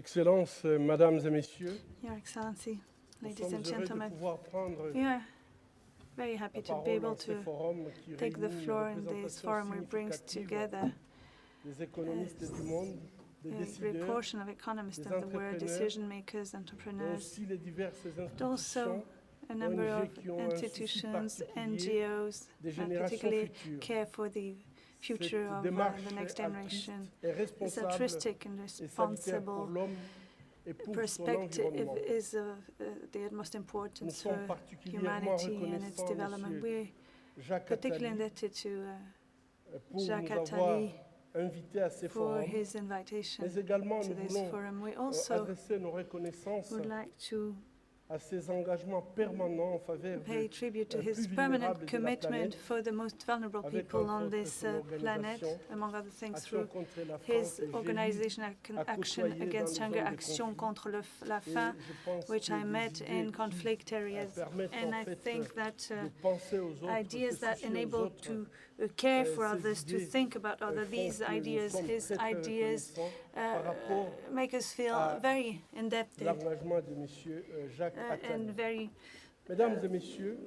Excellences, Mesdames et Messieurs, Your Excellency, nous ladies sommes and heureux de gentlemen, pouvoir prendre we are very happy la to be parole able dans ce to forum qui take the réunit une floor in this représentation forum which brings significative together des économistes du monde, des a décideurs, great portion of economists des of the world, entrepreneurs, decision makers, mais entrepreneurs, aussi les diverses but also institutions, a number ONG of qui ont un souci institutions, particulier NGOs, des that générations particularly futures. care for the future Cette of démarche the next generation. est This responsable altruistic and et salutaire pour responsible l'homme et pour son perspective environnement. is of the utmost Nous importance sommes for particulièrement humanity and its reconnaissants, development. Monsieur We're Jacques particularly Attali, indebted to pour Jacques nous avoir Attali invités à ces for forums. his invitation Mais également, to nous this voulons forum. We also adresser nos reconnaissances would like to à ses engagements permanents en faveur pay des tribute to plus his vulnérables permanent de la commitment planète, for the most vulnerable avec people entre on autres this son planet, organisation among other things Action through contre la his faim que j'ai organization à Action côtoyer Against dans les Hunger, zones de Action conflit. contre la Et faim, je pense which que I des met idées in qui conflict areas. permettent And en I fait think that de penser aux autres, ideas se that soucier aux enable autres, to care for ces others, to idées, think about others, font these que nous ideas, sommes his très, très ideas reconnaissants par rapport make us feel à very indebted l'engagement de M. Jacques and Attali. very Mesdames et Messieurs,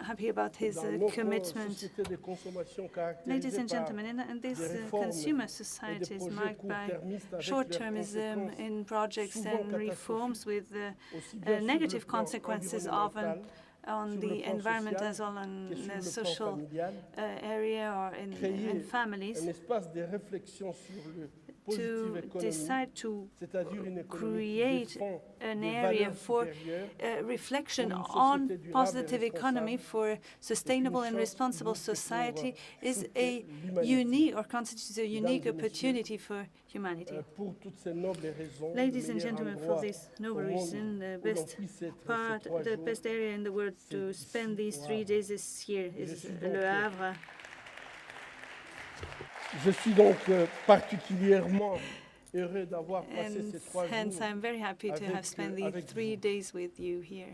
happy about his dans notre commitment. société de consommation Ladies caractérisée and par gentlemen, in this des réformes consumer et des society is projets marked by court-termistes avec leurs short-termism conséquences in projects souvent and reforms with aussi bien sur le negative plan consequences environnemental, on sur le the plan environment social, as well on que sur the le plan social familial, area or in créer families, un espace de réflexion sur le to positive économie, decide to c'est-à-dire une économie qui create défend an des area valeurs for supérieures reflection pour une on société durable et positive economy responsable, for sustainable and chance responsible unique pour society is toute a l'humanité. unique or constitutes a unique Mesdames et opportunity for humanity. Pour toutes ces nobles raisons, Ladies le and meilleur gentlemen, endroit for this au noble monde reason, the où l'on best puisse être ces part, 3 the jours, best area in the world to c'est spend ici, these au 3 Havre. days is here, Je is suis donc, Le Havre. Je suis donc particulièrement heureux d'avoir passé And ces 3 hence jours. I'm very happy to have spent these avec 3 vous. days with you here.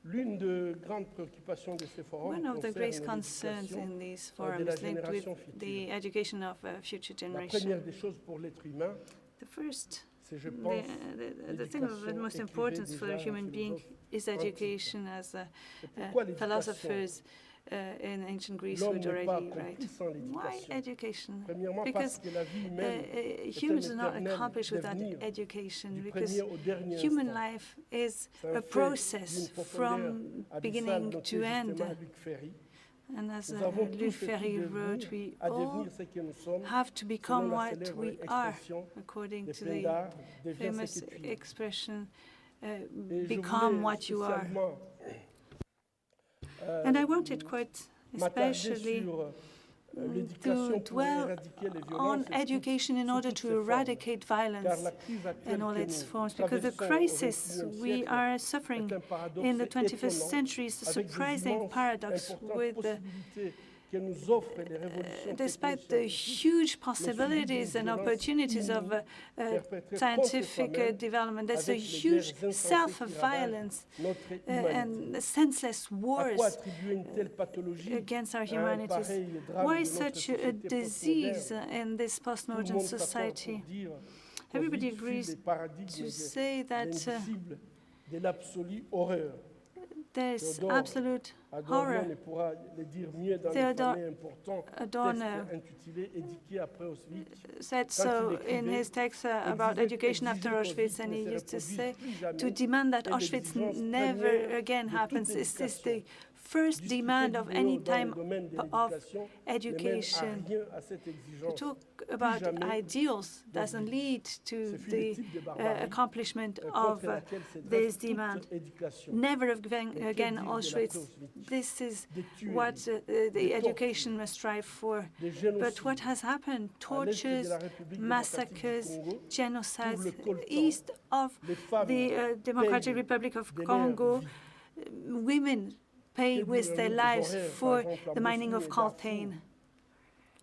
L'une des grandes préoccupations de ces forums One of the greatest concerne concerns l'éducation in these de forums la is linked with génération the future. education of future La generation. première des choses pour l'être humain, The first, c'est, je pense, the thing of l'éducation, utmost écrivait importance for a déjà un human being philosophe is education, as Et pourquoi l'éducation? philosophers in ancient Greece L'homme would n'est pas already accompli write. sans Why l'éducation. education? Premièrement, Because parce que la vie humaine est humans un are not éternel accomplished without devenir, education, du because premier au dernier human instant. life is C'est un a fait process d'une profondeur from abyssale beginning noté to end. justement à Luc Ferry. And as Nous avons Luc tous et Ferry toutes wrote, devenir, we à all devenir ce que nous sommes, have to selon become la what célèbre we are, expression according des to pleins the d'art, deviens famous ce que tu es. expression, Et je become voulais what you are. spécialement, And I wanted quite m'attarder especially sur l'éducation to pour dwell éradiquer les on violences education in sous order toutes to ses formes. eradicate Car violence la crise actuelle in all que its nous forms, because the traversons au crisis XXIe we siècle are suffering est un paradoxe in the 21st étonnant, century is a avec des surprising immenses, paradox importantes with the possibilités que nous offrent les révolutions despite the techniques huge possibilities and violence opportunities of perpétrées scientific contre soi-même development, there's a avec les huge guerres insensées qui ravagent self-violence notre humanité. and senseless À wars quoi attribuer une telle pathologie against our à un humanities? pareil drame Why de notre such a société disease postmoderne? in this Tout le postmodern monde s'accorde society? pour dire Everybody qu'au vide agrees fil des paradigmes to say that indicibles de l'absolue horreur. there's Théodore absolute horror. Adorno pourra le dire mieux dans Theodore les fameux importants Adorno texte intitulé Éduquer après Auschwitz. said so in his text about education after Auschwitz, and he used to say to demand that Auschwitz never again happens. This is the first demand of any time of education. To talk about ideals doesn't lead to the accomplishment of this demand. Never again Auschwitz. This is what the education must strive for. But what has happened? Tortures, massacres, genocides east of the Democratic Republic of Congo. Women pay with their lives for the mining of coltan.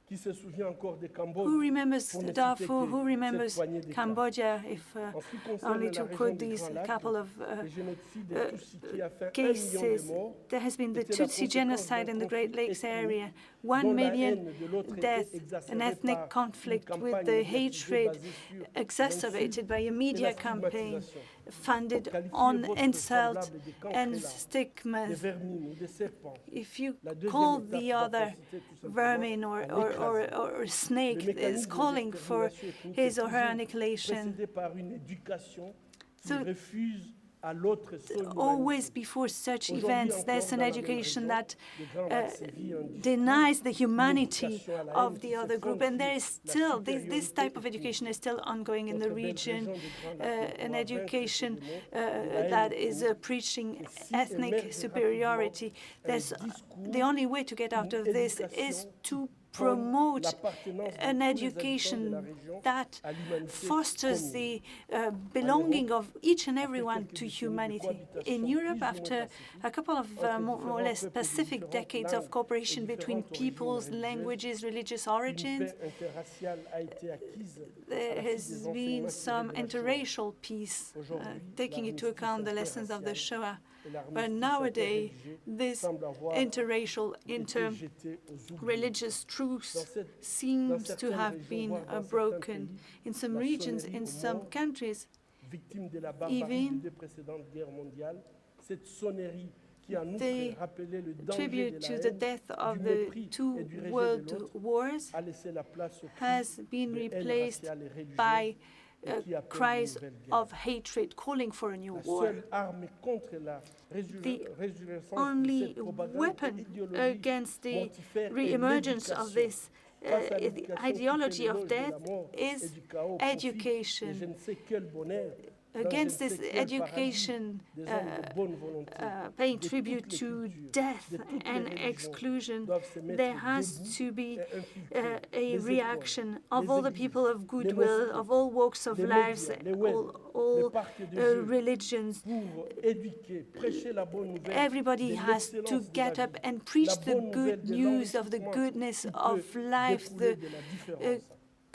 Qui se souvient encore des Cambodges? Who remembers Pour ne citer Darfur? que Who cette remembers poignée des cas. Cambodia? If En ce qui concerne only la to région quote des these Grands Lacs, couple of le génocide des Tutsis qui a fait 1 million de cases, morts there has been the était la Tutsi conséquence genocide d'un in the Great conflit Lakes ethnique area. dont 1 la million haine de l'autre était deaths, an exacerbée ethnic par une conflict with campagne the médiatisée hatred basée sur exacerbated by a l'insulte et media la campaign stigmatisation. funded Qualifier on votre insult semblable des and cancrelats, des stigmas. vermines ou des serpents. If you La deuxième call étape the va other consister tout simplement vermin à or l'écraser. snake Le is mécanisme calling for d'extermination ethnique his est or her toujours annihilation. précédé par une éducation qui So refuse à l'autre son always humanité. before such Aujourd'hui events, there's encore, an dans la même education région, that les Grands Lacs sévit un discours, denies the une humanity éducation à la haine of qui the se other group. fonde And there sur is la still, this supériorité type of ethnique. education is still ongoing in the Notre belle region, région des Grands Lacs an doit vaincre education ce démon de la haine that is ethnique. preaching Et si ethnic émerge superiority. rapidement un The discours, only way to get out une of this éducation is to prône promote l'appartenance de an tous les habitants de la education région that à l'humanité fosters commune. the belonging of each and Après everyone quelques to décennies de humanity. cohabitation In plus Europe, ou moins after pacifique a couple of entre more or différents less peuples de Pacific différentes decades langues of cooperation et between différentes origines peoples, religieuses, languages, religious une origins, paix interraciale a été acquise à there la has suite des been enseignements some tirés de la Shoah. interracial peace, Aujourd'hui, taking into account the lessons of the Shoah. et But l'armistice nowadays, interreligieux this semble avoir interracial, été jeté aux oubliettes. religious truce Dans seems to certaines have régions, been voire dans certains broken. pays, In some la regions, sonnerie in aux some morts, countries, victime de la barbarie even des deux précédentes guerres mondiales, cette sonnerie qui en outre the rappelait le danger de tribute la to the haine, death of du the mépris two et du rejet de world l'autre, wars a laissé la place au cri has been de haine replaced raciale et religieuse by et qui appelle une cries nouvelle guerre. of hatred calling for a new La war. seule arme contre la résurgence de Only cette propagande weapon et idéologie against the mortifère est re-emergence of l'éducation. this Face à the l'éducation qui ideology fait of l'éloge de la death mort et is du chaos au profit education. de je ne sais quel bonheur, dans Against je ne this sais quel paradis education des hommes de bonne volonté paying de tribute toutes les to cultures, death de toutes les and religions, exclusion, doivent se mettre there has debout to be et infiltrer a les reaction écoles, of les all the églises, people of les goodwill, mosquées, of all walks of les lives, médias, les web, all les parcs de jeux, religions. pour éduquer, prêcher la bonne nouvelle Everybody de has to l'excellence de get la up vie, and preach la the bonne nouvelle good de news of the l'enrichissement goodness qui of peut life, découler de la différence.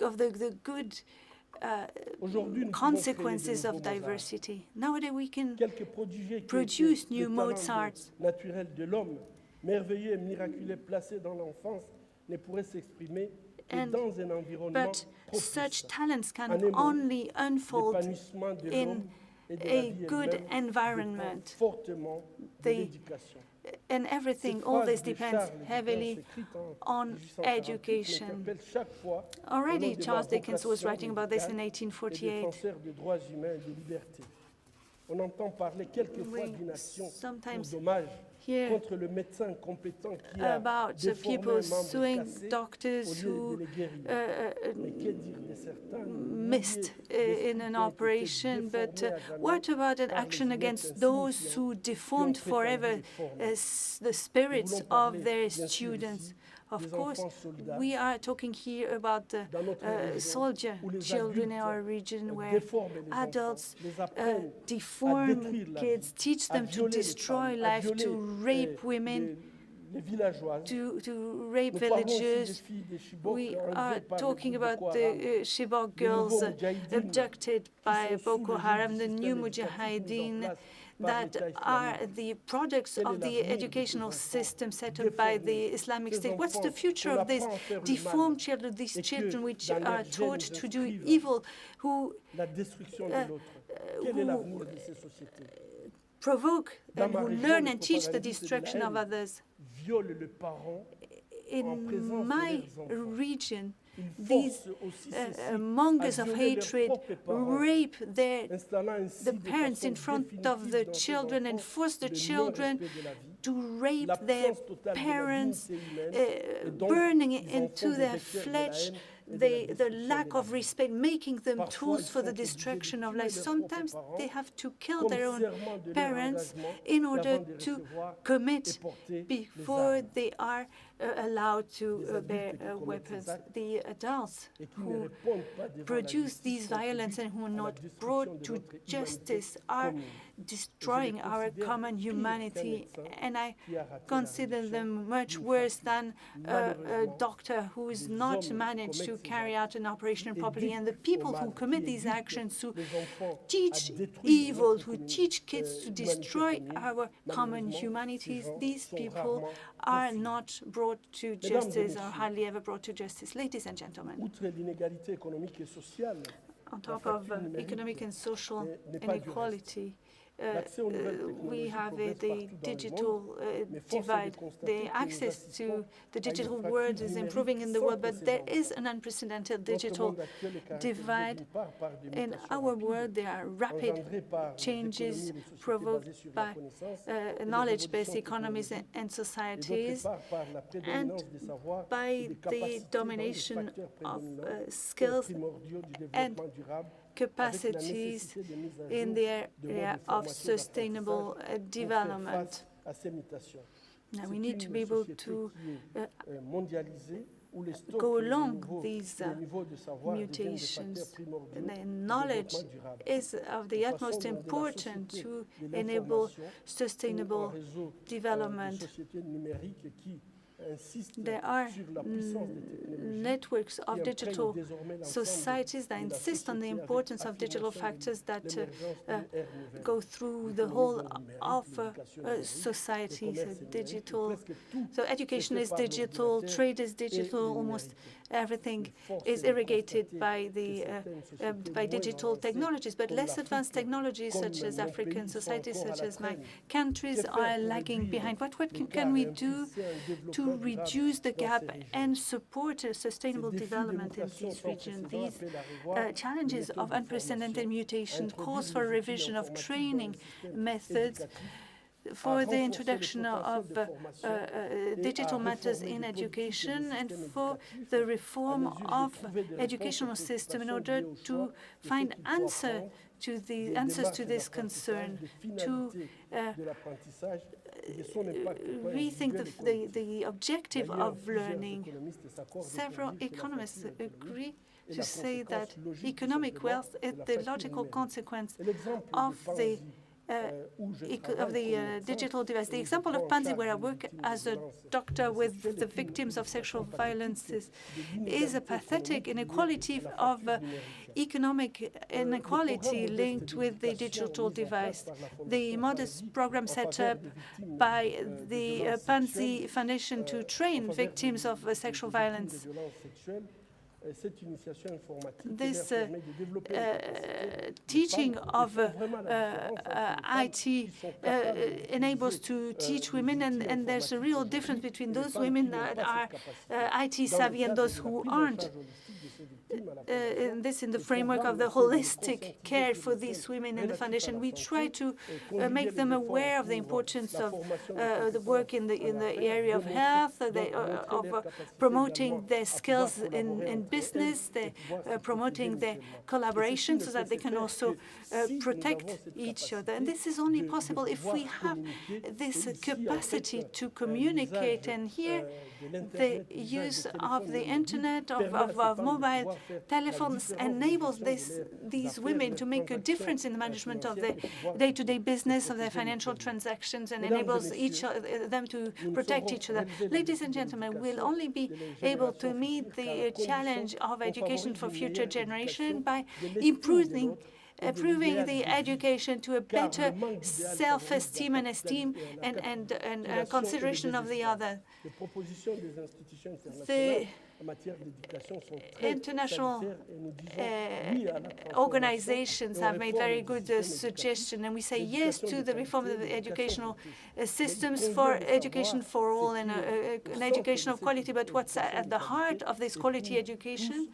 of the good Aujourd'hui, nous pouvons créer de consequences nouveaux of Mozart. diversity. Nowadays we can Quelques prodigies qui produce étaient new les talents Mozarts. naturels de l'homme, merveilleux et miraculeux placés dans l'enfance, ne pourraient s'exprimer que And- dans un environnement But propice. such talents can En un mot, only unfold l'épanouissement de in l'homme et de la a vie good elle-même environment. dépend fortement de The- l'éducation. And everything, Cette all phrase this de depends Charles Dickens, heavily écrite on 1848, education. m'interpelle chaque fois au Already nom de Charles ma Dickens was vocation writing about this in médicale et 1848. défenseur des droits humains et de liberté. On entend parler quelquefois We d'inaction ou sometimes dommage hear contre le médecin compétent qui a about déformé people un membre suing cassé doctors au lieu who de le guérir. Mais que dire de certains missed milliers in an d'esprits qui ont été operation, but déformés à jamais what about an par action les against êtres those insignifiants who qui ont deformed prétendu forever les former. the spirits voulons of parler, their bien sûr, students? ici, Of des course, enfants soldats we are talking here about the dans notre région, soldier où les children in our adultes region where déforment les adults enfants, les apprennent à deform détruire la kids, vie, teach à them to violer les destroy femmes, à life, to violer, rape women, les villageoises. to rape Nous parlons aussi des villages. filles des Chibok We enlevées are par le talking groupe about Boko Haram. the Chibok Les nouveaux girls Moudjahidines abducted by sont sous Boko le joug Haram, du the système new éducatif mis en Mujahideen place par that l'État are islamique. the products Quel est of the l'avenir de ces educational enfants system set up by the déformés, Islamic ces State? What's the enfants future qu'on of these apprend à faire le deformed mal children, these et que children which dans are leurs taught gènes to do inscrivent evil, who la destruction de l'autre. Quel est who, l'avenir de ces sociétés? provoke Dans and ma who région, learn les and teach the propagandistes de la destruction of haine others? Violent le parent en In présence de my leurs enfants. region, Ils these forcent aussi ceux-ci mongers à of violer leurs hatred propres parents, rape their installant ainsi the de parents façon in front of définitive the dans ces children and enfants force the le children non-respect de la vie, to rape their l'absence totale de la parents, dignité humaine, et donc burning ils en into font des their vecteurs de la flesh haine et de la the destruction lack de la of vie. respect, making them Parfois, tools ils for sont the obligés de destruction of tuer life. leurs Sometimes propres they parents have to kill comme their own serment de leur parents engagement in order d'avant de to recevoir et commit porter les before armes. they are allowed to bear weapons. The adults who produce these violence and who are not brought to justice are destroying our common humanity, and I consider them much worse than a doctor who is not managed to carry out an operation properly. And the people who commit these actions, who teach evil, who teach kids to destroy our common humanities, these people are not brought to justice, or hardly ever brought to justice. Ladies and gentlemen, on top of economic and social inequality, we have the digital divide. The access to the digital world is improving in the world, but there is an unprecedented digital divide. In our world, there are rapid changes provoked by knowledge-based economies and societies, and by the domination of skills and capacities in the area of sustainable development. Now we need to be able to go along these mutations. The knowledge is of the utmost importance to enable sustainable development. There are networks of digital societies that insist on the importance of digital factors that go through the whole of society. So education is digital, trade is digital, almost everything is irrigated by digital technologies. But less advanced technologies, such as African societies, such as my countries, are lagging behind. What can we do to reduce the gap and support a sustainable development in this region? These challenges of unprecedented mutation calls for a revision of training methods, for the introduction of digital matters in education, and for the reform of educational system in order to find answers to this concern, to rethink the objective of learning. Several economists agree to say that economic wealth is the logical consequence of the digital device. The example of Panzi, where I work as a doctor with the victims of sexual violences, is a pathetic inequality of economic inequality linked with the digital device. The modest program set up by the Panzi Foundation to train victims of sexual violence, this teaching of IT enables to teach women, and there's a real difference between those women that are IT savvy and those who aren't. This in the framework of the holistic care for these women in the foundation. We try to make them aware of the importance of the work in the area of health, of promoting their skills in business, promoting their collaboration so that they can also protect each other. And this is only possible if we have this capacity to communicate. And here, the use of the internet, of mobile telephones, enables these women to make a difference in the management of their day-to-day business, of their financial transactions, and enables them to protect each other. Ladies and gentlemen, we'll only be able to meet the challenge of education for future generations by improving the education to a better self-esteem and esteem and consideration of the other. The international organizations have made very good suggestions, and we say yes to the reform of the educational systems for education for all and an education of quality. But what's at the heart of this quality education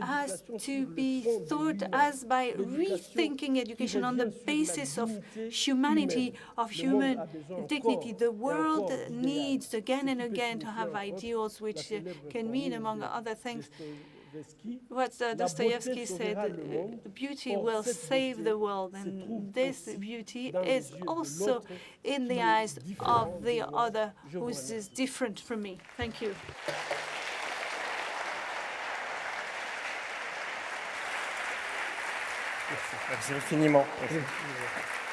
has to be thought as by rethinking education on the basis of humanity, of human dignity. The world needs again and again to have ideals which can mean, among other things, what Dostoevsky said, beauty will save the world, and this beauty is also in the eyes of the other who is different from me. Thank you. Merci infiniment. Merci.